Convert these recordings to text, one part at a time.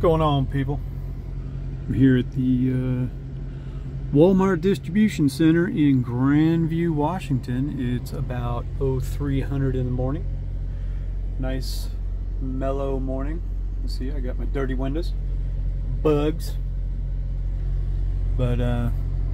going on, people? I'm here at the Walmart Distribution Center in Grandview, Washington. It's about 0300 in the morning. Nice mellow morning. You see, I got my dirty windows, bugs. But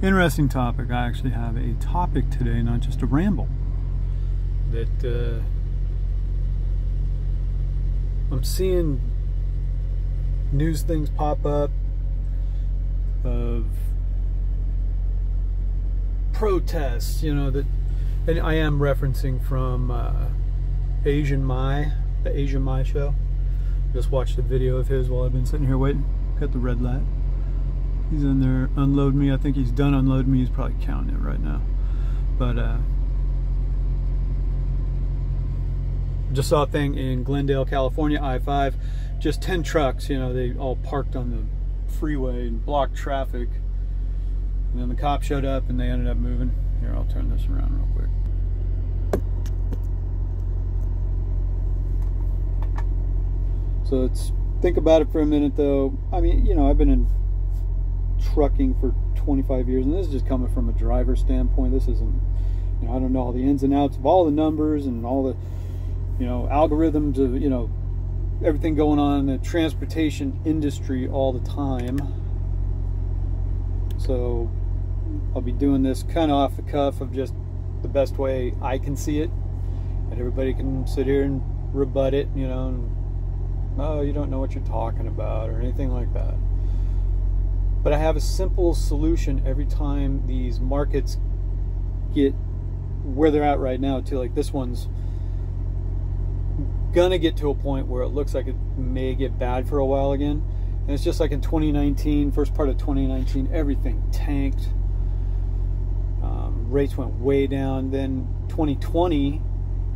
interesting topic. I actually have a topic today, not just a ramble. That I'm seeing news things pop up of protests, you know, that, and I am referencing from the Asian Mai show. Just watched a video of his while I've been sitting here waiting. Got the red light. He's in there unloading me. I think he's done unloading me. He's probably counting it right now. But just saw a thing in Glendale, California, I-5. Just 10 trucks, you know, they all parked on the freeway and blocked traffic. And then the cops showed up and they ended up moving. Here, I'll turn this around real quick. So let's think about it for a minute, though. I mean, you know, I've been in trucking for 25 years, and this is just coming from a driver standpoint. This isn't, you know, I don't know all the ins and outs of all the numbers and all the, you know, algorithms of, you know, everything going on in the transportation industry all the time. So I'll be doing this kind of off the cuff of just the best way I can see it, and everybody can sit here and rebut it, you know, and, oh, you don't know what you're talking about or anything like that. But I have a simple solution every time these markets get where they're at right now, too. Like, this one's gonna get to a point where it looks like it may get bad for a while again. And it's just like in 2019, first part of 2019, everything tanked. Rates went way down. Then 2020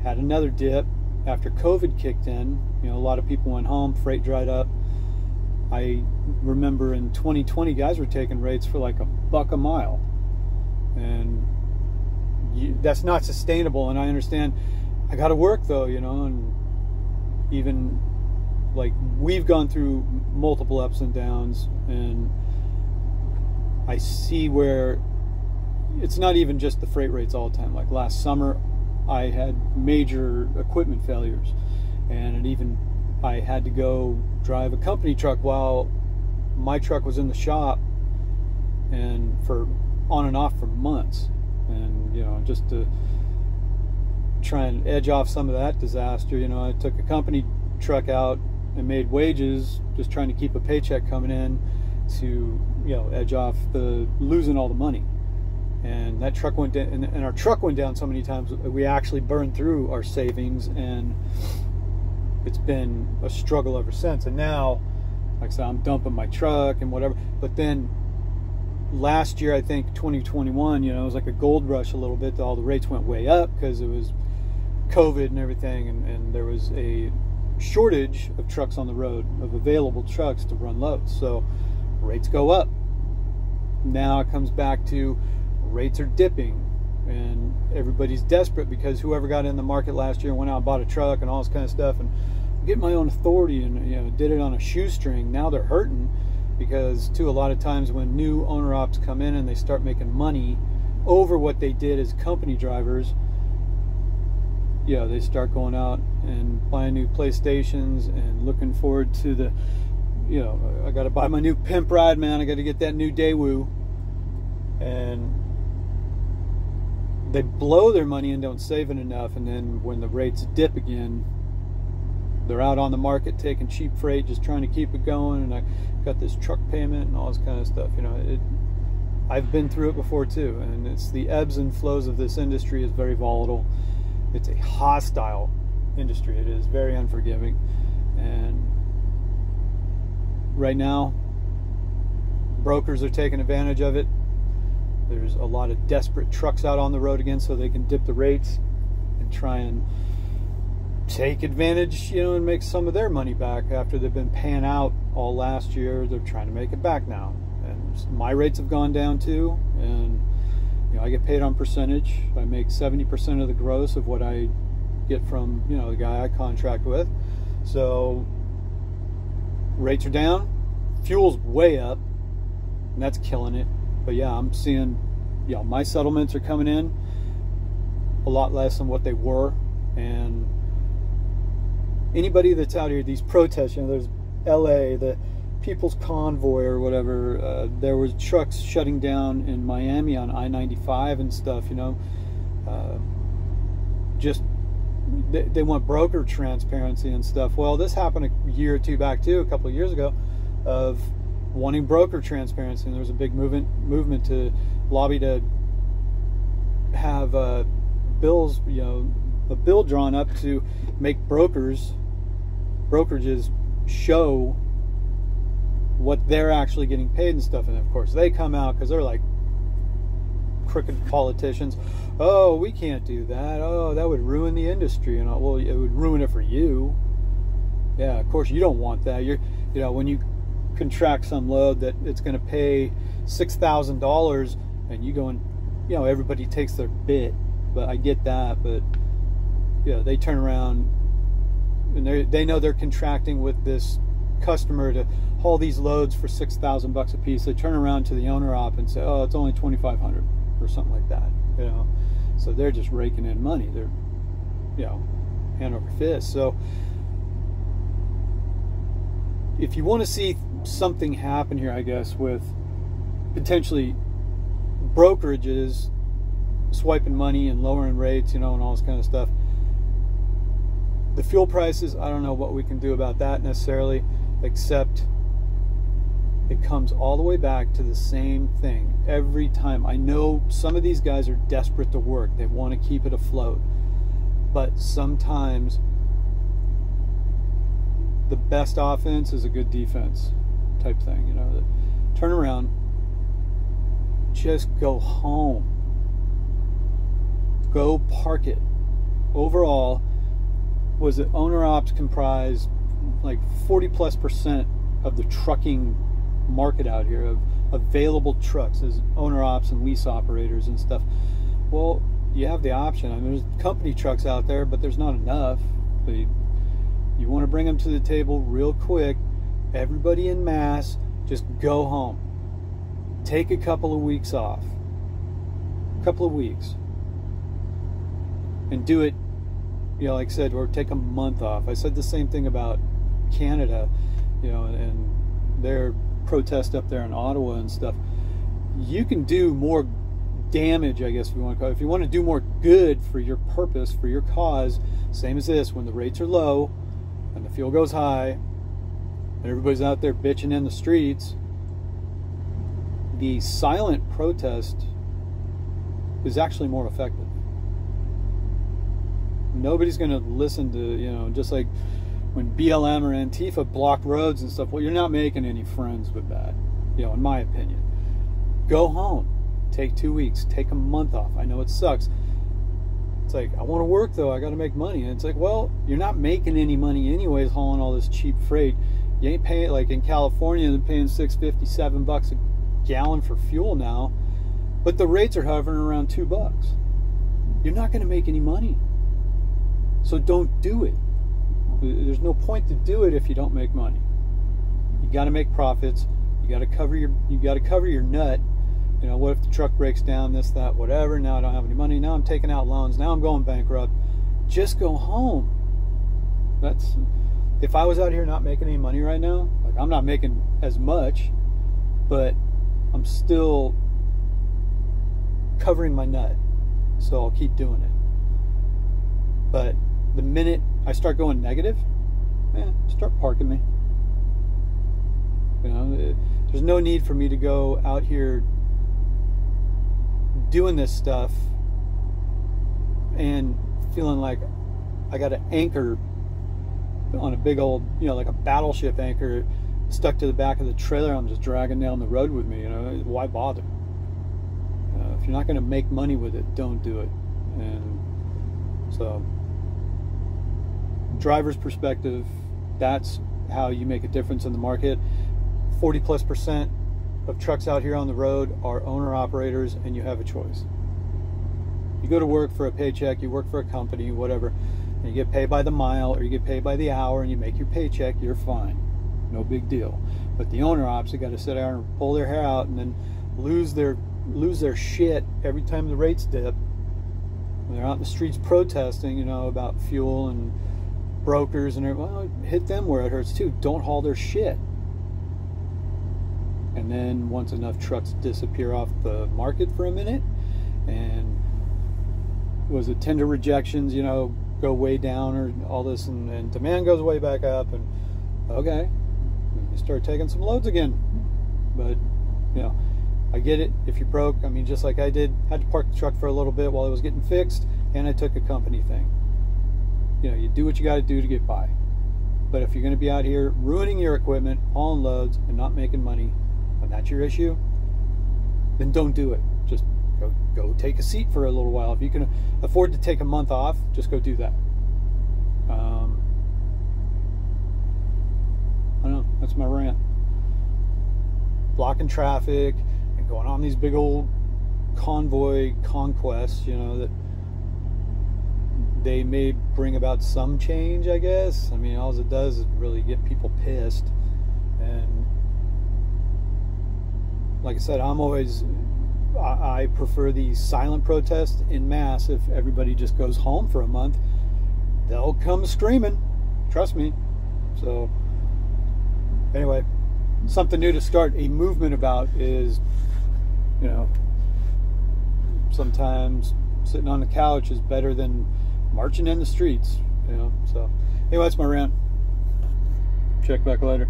had another dip after COVID kicked in. You know, a lot of people went home, freight dried up. I remember in 2020, guys were taking rates for like $1 a mile. And that's not sustainable. And I understand I got to work, though, you know, and even like we've gone through multiple ups and downs, and I see where it's not even just the freight rates all the time. Like last summer I had major equipment failures, and I had to go drive a company truck while my truck was in the shop, and for on and off for months. And you know, just to try and edge off some of that disaster, you know, I took a company truck out and made wages, just trying to keep a paycheck coming in to, you know, edge off the losing all the money. And that truck went down, and our truck went down so many times we actually burned through our savings, and it's been a struggle ever since. And now, like I said, I'm dumping my truck and whatever. But then last year, I think 2021, you know, it was like a gold rush a little bit. All the rates went way up because it was COVID and everything, and there was a shortage of trucks on the road, of available trucks to run loads. So rates go up. Now it comes back to rates are dipping, and everybody's desperate because whoever got in the market last year and went out and bought a truck and all this kind of stuff and get my own authority and, you know, did it on a shoestring. Now they're hurting because, too, a lot of times when new owner ops come in and they start making money over what they did as company drivers, you know, they start going out and buying new PlayStations and looking forward to the, you know, I got to buy my new pimp ride, man. I got to get that new Daewoo. And they blow their money and don't save it enough, and then when the rates dip again, they're out on the market taking cheap freight, just trying to keep it going. And I got this truck payment and all this kind of stuff. You know, I've been through it before too, and it's the ebbs and flows of this industry is very volatile. It's a hostile industry. It is very unforgiving, and right now brokers are taking advantage of it. There's a lot of desperate trucks out on the road again, so they can dip the rates and try and take advantage, you know, and make some of their money back after they've been paying out all last year. They're trying to make it back now, and my rates have gone down too. And you know, I get paid on percentage. I make 70% of the gross of what I get from, you know, the guy I contract with. So rates are down, fuel's way up, and that's killing it. But yeah, I'm seeing, you know, my settlements are coming in a lot less than what they were. And anybody that's out here, these protests, you know, there's LA, the People's Convoy or whatever, there was trucks shutting down in Miami on I-95 and stuff, you know. Just they want broker transparency and stuff. Well, this happened a year or two back too, a couple of years ago, of wanting broker transparency, and there was a big movement to lobby to have bills, you know, a bill drawn up to make brokerages show what they're actually getting paid and stuff. And of course they come out, because they're like crooked politicians. Oh, we can't do that. Oh, that would ruin the industry. And well, it would ruin it for you. Yeah, of course you don't want that. You know, when you contract some load that it's going to pay $6,000, and you go and, you know, everybody takes their bit. But I get that. But yeah, they turn around and they know they're contracting with this customer to haul these loads for $6,000 a piece. They turn around to the owner op and say, oh, it's only $2,500 or something like that, you know. So they're just raking in money. They're, you know, hand over fist. So if you want to see something happen here, I guess, with potentially brokerages swiping money and lowering rates, you know, and all this kind of stuff, the fuel prices, I don't know what we can do about that necessarily, except it comes all the way back to the same thing every time. I know some of these guys are desperate to work. They want to keep it afloat. But sometimes the best offense is a good defense type thing, you know. Turn around, just go home. Go park it. Overall, was it owner ops comprised like 40+% of the trucking market out here, of available trucks as owner ops and lease operators and stuff. Well, you have the option. I mean, there's company trucks out there, but there's not enough. So you want to bring them to the table real quick. Everybody in mass, just go home. Take a couple of weeks off. A couple of weeks. And do it, you know, like I said, or take a month off. I said the same thing about Canada, you know, and their protest up there in Ottawa and stuff. You can do more damage, I guess, if you want to call it. If you want to do more good for your purpose, for your cause, same as this, when the rates are low and the fuel goes high and everybody's out there bitching in the streets, the silent protest is actually more effective. Nobody's going to listen to, you know, just like when BLM or Antifa blocked roads and stuff. Well, you're not making any friends with that, you know, in my opinion. Go home. Take 2 weeks. Take a month off. I know it sucks. It's like, I want to work though. I got to make money. And it's like, well, you're not making any money anyways hauling all this cheap freight. You ain't paying, like in California, they're paying $6.50, $7 a gallon for fuel now. But the rates are hovering around $2. You're not going to make any money. So don't do it. There's no point to do it if you don't make money. You got to make profits. You got to cover your nut. You know, what if the truck breaks down, this, that, whatever. Now I don't have any money. Now I'm taking out loans. Now I'm going bankrupt. Just go home. That's, if I was out here not making any money right now, like I'm not making as much, but I'm still covering my nut. So I'll keep doing it. But the minute I start going negative, start parking me. You know, there's no need for me to go out here doing this stuff and feeling like I got an anchor on a big old, you know, like a battleship anchor stuck to the back of the trailer I'm just dragging down the road with me. You know, why bother? If you're not going to make money with it, don't do it. And so, driver's perspective, that's how you make a difference in the market. 40+% of trucks out here on the road are owner operators, and you have a choice. You go to work for a paycheck, you work for a company, whatever, and you get paid by the mile or you get paid by the hour and you make your paycheck, you're fine. no big deal. But the owner ops have got to sit there and pull their hair out and then lose their shit every time the rates dip. When they're out in the streets protesting, you know, about fuel and brokers and everything. Well, hit them where it hurts too. Don't haul their shit. And then once enough trucks disappear off the market for a minute, and was it tender rejections, you know, go way down or all this, and demand goes way back up, and okay, you start taking some loads again. But, you know, I get it. If you're broke, I mean, just like I did, had to park the truck for a little bit while it was getting fixed, and I took a company thing. You know, you do what you got to do to get by. But if you're going to be out here ruining your equipment, hauling loads, and not making money, and that's your issue, then don't do it. Just go take a seat for a little while. If you can afford to take a month off, just go do that. I don't know. That's my rant. Blocking traffic and going on these big old convoy conquests, you know, that they may bring about some change, I guess. I mean, all it does is really get people pissed. And like I said, I prefer these silent protests in mass. If everybody just goes home for a month, they'll come screaming. Trust me. So anyway, something new to start a movement about is, you know, sometimes sitting on the couch is better than marching in the streets, you know. So anyway, that's my rant. Check back later.